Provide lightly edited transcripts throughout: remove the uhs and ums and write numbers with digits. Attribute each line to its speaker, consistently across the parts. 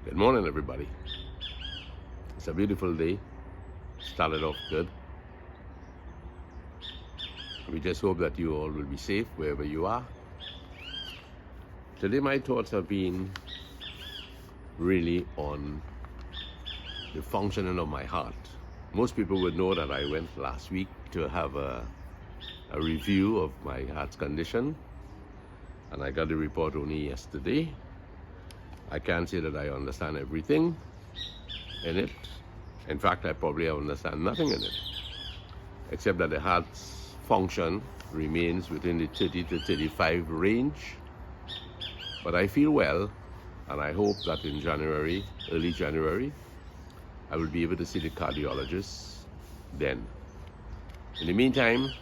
Speaker 1: Good morning, everybody. It's a beautiful day. Started off good. We just hope that you all will be safe wherever you are. Today, my thoughts have been really on the functioning of my heart. Most people would know that I went last week to have a review of my heart's condition, and I got the report only yesterday. I can't say that I understand everything in it. In fact, I probably understand nothing in it, except that the heart's function remains within the 30 to 35 range. But I feel well, and I hope that in January, early January, I will be able to see the cardiologist then. In the meantime,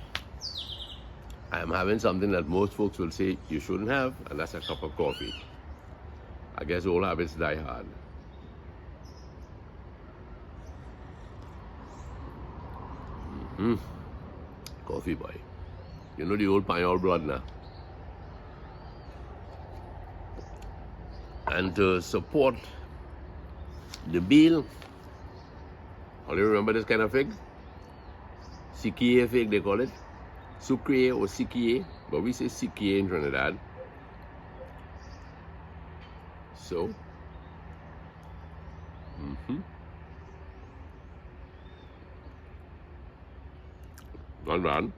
Speaker 1: I'm having something that most folks will say you shouldn't have, and that's a cup of coffee. I guess all habits die hard. Coffee boy. You know the old Panyol blood now. And to support the bill, all you remember this kind of fig? Sikie fig they call it. Sucre or sikie, but we say sikie in Trinidad. So, not bad.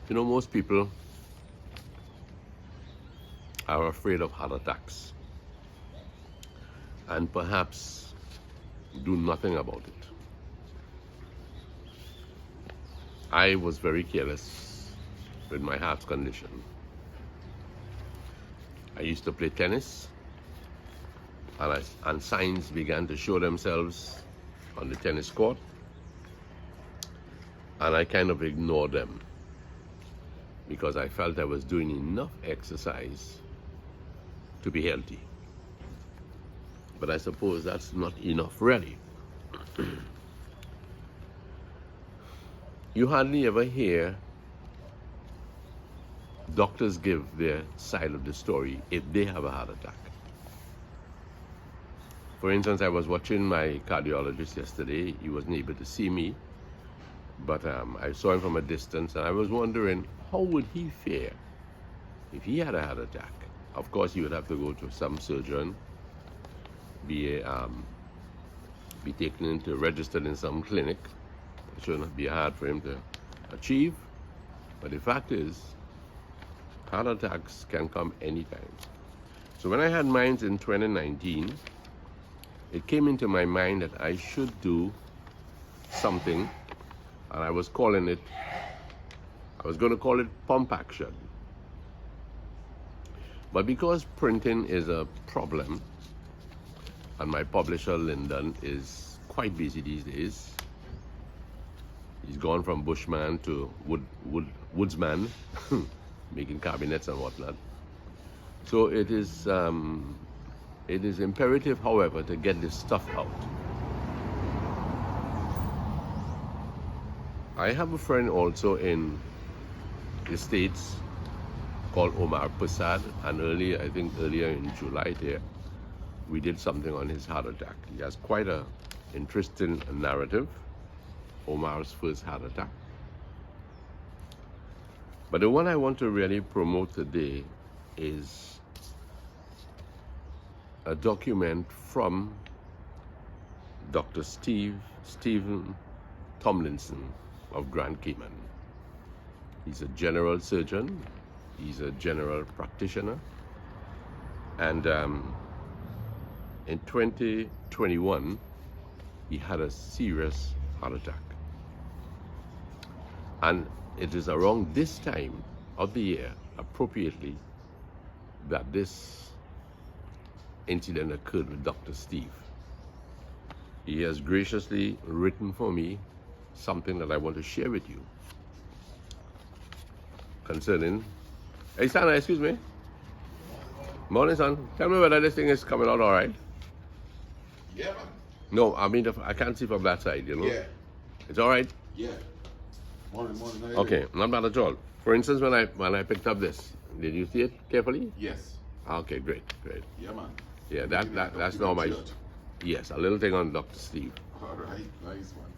Speaker 1: You know, most people are afraid of heart attacks and perhaps do nothing about it. I was very careless with my heart's condition. I used to play tennis, and signs began to show themselves on the tennis court, and I kind of ignored them because I felt I was doing enough exercise to be healthy. But I suppose that's not enough, really. You hardly ever hear doctors give their side of the story if they have a heart attack. For instance, I was watching my cardiologist yesterday. He wasn't able to see me, but I saw him from a distance, and I was wondering, how would he fare if he had a heart attack? Of course, he would have to go to some surgeon, be taken into, registered in some clinic. It shouldn't be hard for him to achieve. But the fact is, heart attacks can come anytime. So when I had mine in 2019, it came into my mind that I should do something, and I was going to call it pump action. But because printing is a problem, and my publisher Lyndon is quite busy these days, he's gone from bushman to woodsman, making cabinets and whatnot. So it is imperative, however, to get this stuff out. I have a friend also in the States called Omar Prasad, and earlier in July there, we did something on his heart attack. He has quite an interesting narrative, Omar's first heart attack. But the one I want to really promote today is a document from Dr. Stephen Tomlinson of Grand Cayman. He's a general surgeon, he's a general practitioner, and in 2021, he had a serious heart attack. And it is around this time of the year, appropriately, that this incident occurred with Dr. Steve. He has graciously written for me something that I want to share with you. concerning. Hey, Sana, excuse me. Morning, son. Tell me whether this thing is coming out all right.
Speaker 2: Yeah, man.
Speaker 1: No, I mean, I can't see from that side, you know?
Speaker 2: Yeah.
Speaker 1: It's all right?
Speaker 2: Yeah. Morning. How you
Speaker 1: Okay,
Speaker 2: doing?
Speaker 1: not bad at all. For instance, when I picked up this, did you see it carefully?
Speaker 2: Yes.
Speaker 1: Okay, great.
Speaker 2: Yeah, man.
Speaker 1: Yeah, that's not my... Yes, a little thing on Dr. Steve.
Speaker 2: All right. Nice one.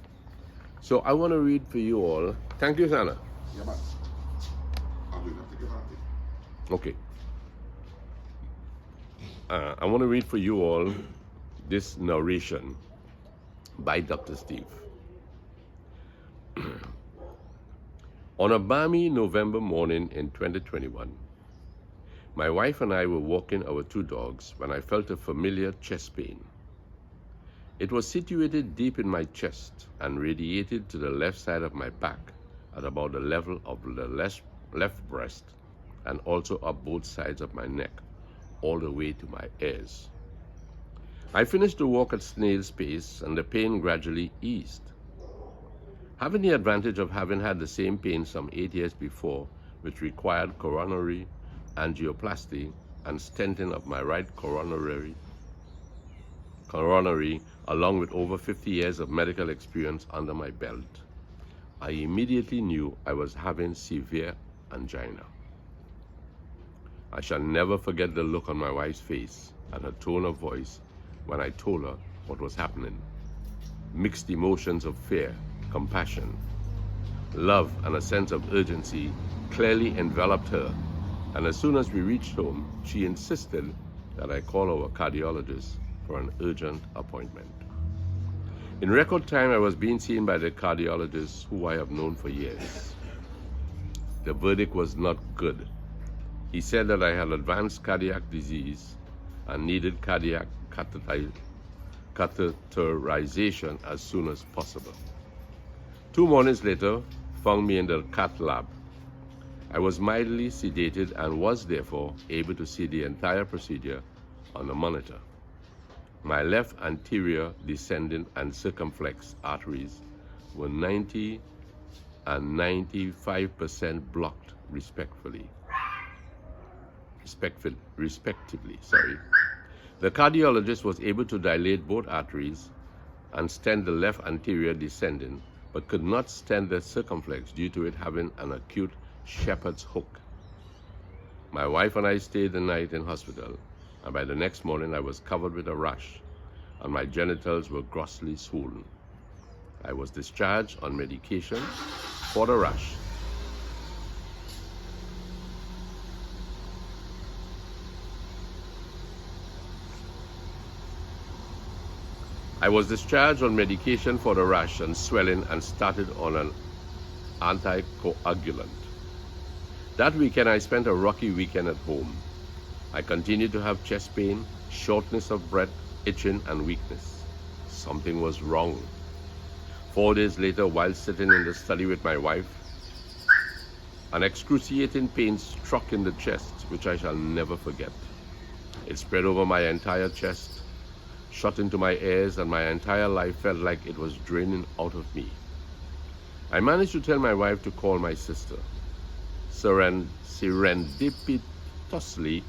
Speaker 1: So I want to read for you all. Thank you, Sana.
Speaker 2: Yeah, man. I'll do that to get out of
Speaker 1: Okay. I want to read for you all this narration by Dr. Steve. On a balmy November morning in 2021, my wife and I were walking our two dogs when I felt a familiar chest pain. It was situated deep in my chest and radiated to the left side of my back at about the level of the left breast, and also up both sides of my neck, all the way to my ears. I finished the walk at snail's pace, and the pain gradually eased. Having the advantage of having had the same pain some 8 years before, which required coronary angioplasty and stenting of my right coronary, along with over 50 years of medical experience under my belt, I immediately knew I was having severe angina. I shall never forget the look on my wife's face and her tone of voice when I told her what was happening. Mixed emotions of fear, compassion, love, and a sense of urgency clearly enveloped her, and as soon as we reached home, she insisted that I call our cardiologist for an urgent appointment. In record time, I was being seen by the cardiologist who I have known for years. The verdict was not good. He said that I had advanced cardiac disease and needed cardiac catheterization as soon as possible. 2 mornings later, found me in the cath lab. I was mildly sedated and was therefore able to see the entire procedure on the monitor. My left anterior descending and circumflex arteries were 90 and 95% blocked respectively. The cardiologist was able to dilate both arteries and stent the left anterior descending, but could not stent the circumflex due to it having an acute shepherd's hook. My wife and I stayed the night in hospital, and by the next morning I was covered with a rash, and my genitals were grossly swollen. I was discharged on medication for the rash. I was discharged on medication for the rash and swelling and started on an anticoagulant. That weekend I spent a rocky weekend at home. I continued to have chest pain, shortness of breath, itching, and weakness. Something was wrong. 4 days later, while sitting in the study with my wife, an excruciating pain struck in the chest, which I shall never forget. It spread over my entire chest, shot into my ears, and my entire life felt like it was draining out of me. I managed to tell my wife to call my sister. Serendipitously,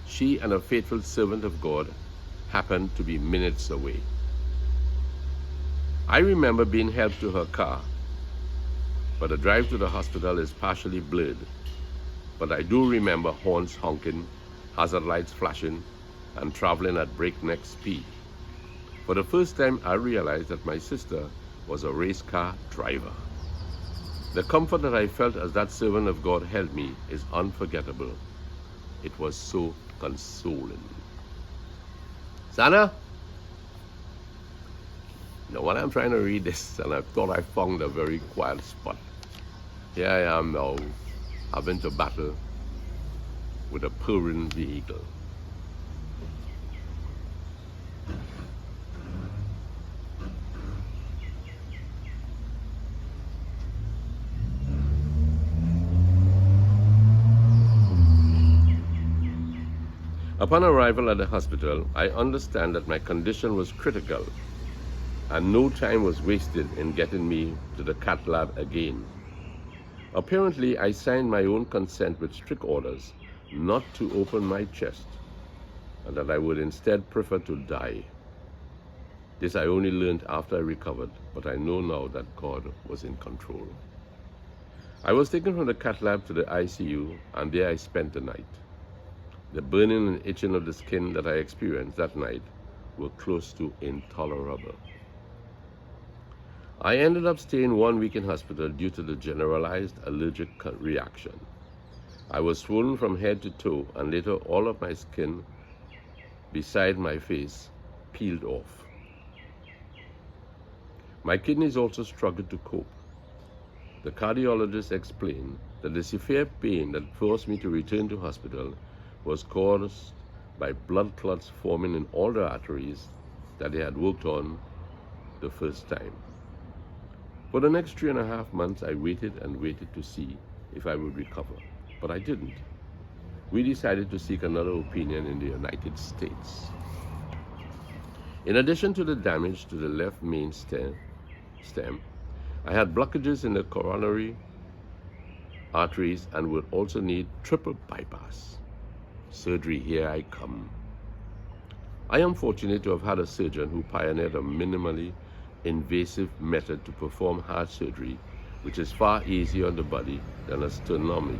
Speaker 1: she and a faithful servant of God happened to be minutes away. I remember being helped to her car, but the drive to the hospital is partially blurred. But I do remember horns honking, hazard lights flashing, and traveling at breakneck speed. For the first time, I realized that my sister was a race car driver. The comfort that I felt as that servant of God held me is unforgettable. It was so consoling. Sana? Now, when I'm trying to read this, and I thought I found a very quiet spot, here I am now, having to battle with a purring vehicle. Upon arrival at the hospital, I understand that my condition was critical and no time was wasted in getting me to the cath lab again. Apparently, I signed my own consent with strict orders not to open my chest, and that I would instead prefer to die. This I only learned after I recovered, but I know now that God was in control. I was taken from the cath lab to the ICU, and there I spent the night. The burning and itching of the skin that I experienced that night were close to intolerable. I ended up staying 1 week in hospital due to the generalized allergic reaction. I was swollen from head to toe, and later all of my skin beside my face peeled off. My kidneys also struggled to cope. The cardiologist explained that the severe pain that forced me to return to hospital was caused by blood clots forming in all the arteries that they had worked on the first time. For the next 3.5 months, I waited and waited to see if I would recover, but I didn't. We decided to seek another opinion in the United States. In addition to the damage to the left main stem, I had blockages in the coronary arteries and would also need triple bypass surgery. Here I come. I am fortunate to have had a surgeon who pioneered a minimally invasive method to perform heart surgery, which is far easier on the body than a sternotomy.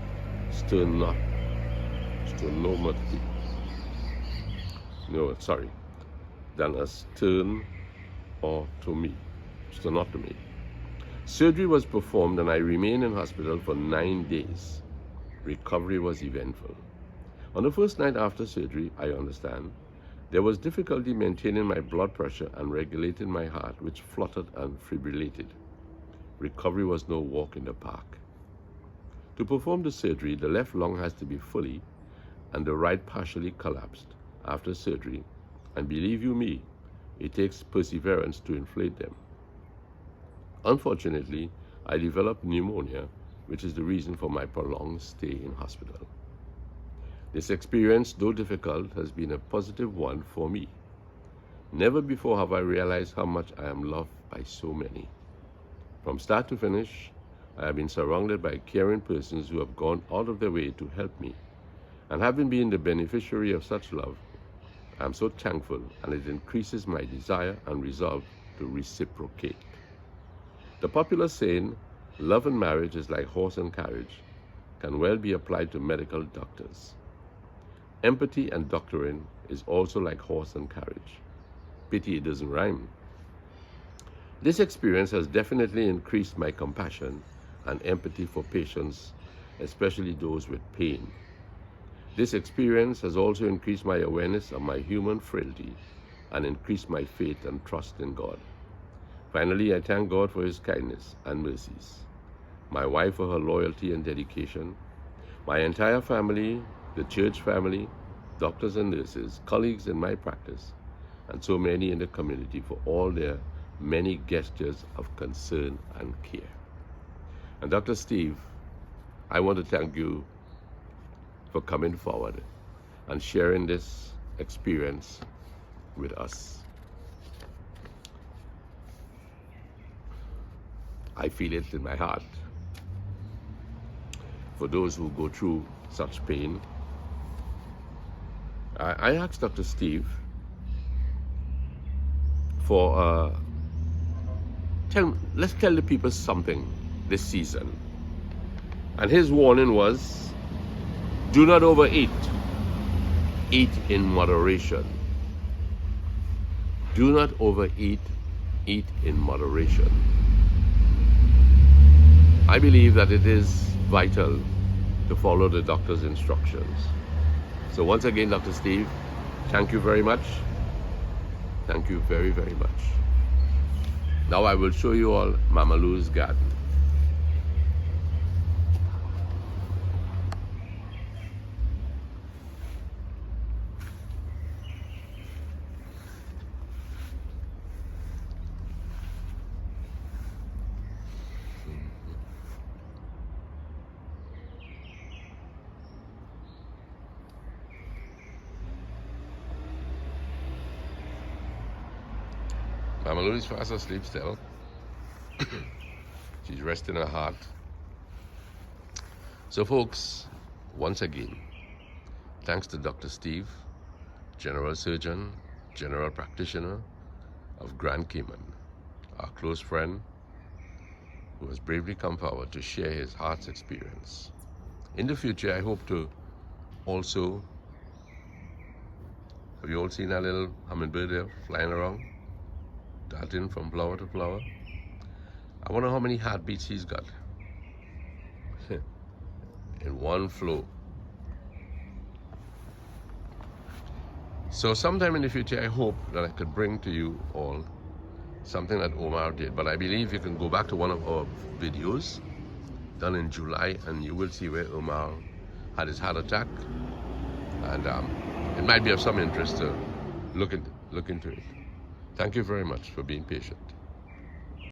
Speaker 1: Than a sternotomy. Surgery was performed and I remained in hospital for 9 days. Recovery was eventful. On the first night after surgery, I understand, there was difficulty maintaining my blood pressure and regulating my heart, which fluttered and fibrillated. Recovery was no walk in the park. To perform the surgery, the left lung has to be fully and the right partially collapsed after surgery, and believe you me, it takes perseverance to inflate them. Unfortunately, I developed pneumonia, which is the reason for my prolonged stay in hospital. This experience, though difficult, has been a positive one for me. Never before have I realized how much I am loved by so many. From start to finish, I have been surrounded by caring persons who have gone out of their way to help me. And having been the beneficiary of such love, I am so thankful, and it increases my desire and resolve to reciprocate. The popular saying, love and marriage is like horse and carriage, can well be applied to medical doctors. Empathy and doctoring is also like horse and carriage. Pity it doesn't rhyme. This experience has definitely increased my compassion and empathy for patients, especially those with pain. This experience has also increased my awareness of my human frailty and increased my faith and trust in God. Finally, I thank God for His kindness and mercies, my wife for her loyalty and dedication, my entire family, the church family, doctors and nurses, colleagues in my practice, and so many in the community for all their many gestures of concern and care. And Dr. Steve, I want to thank you for coming forward and sharing this experience with us. I feel it in my heart. For those who go through such pain, I asked Dr. Steve for, let's tell the people something this season. And his warning was, do not overeat. Eat in moderation. Do not overeat. Eat in moderation. I believe that it is vital to follow the doctor's instructions. So once again, Dr. Steve, thank you very much. Thank you very, very much. Now I will show you all Mama Lou's garden. Mama Lou is fast asleep still. She's resting her heart So folks, once again, thanks to Dr. Steve, General Surgeon, General Practitioner of Grand Cayman, our close friend who has bravely come forward to share his heart's experience. In the future, I hope to also, have you all seen that little hummingbird there flying around, darting from flower to flower? I wonder how many heartbeats he's got in one flow. So sometime in the future, I hope that I could bring to you all something that Omar did. But I believe you can go back to one of our videos done in July and you will see where Omar had his heart attack. And it might be of some interest to look into it. Thank you very much for being patient.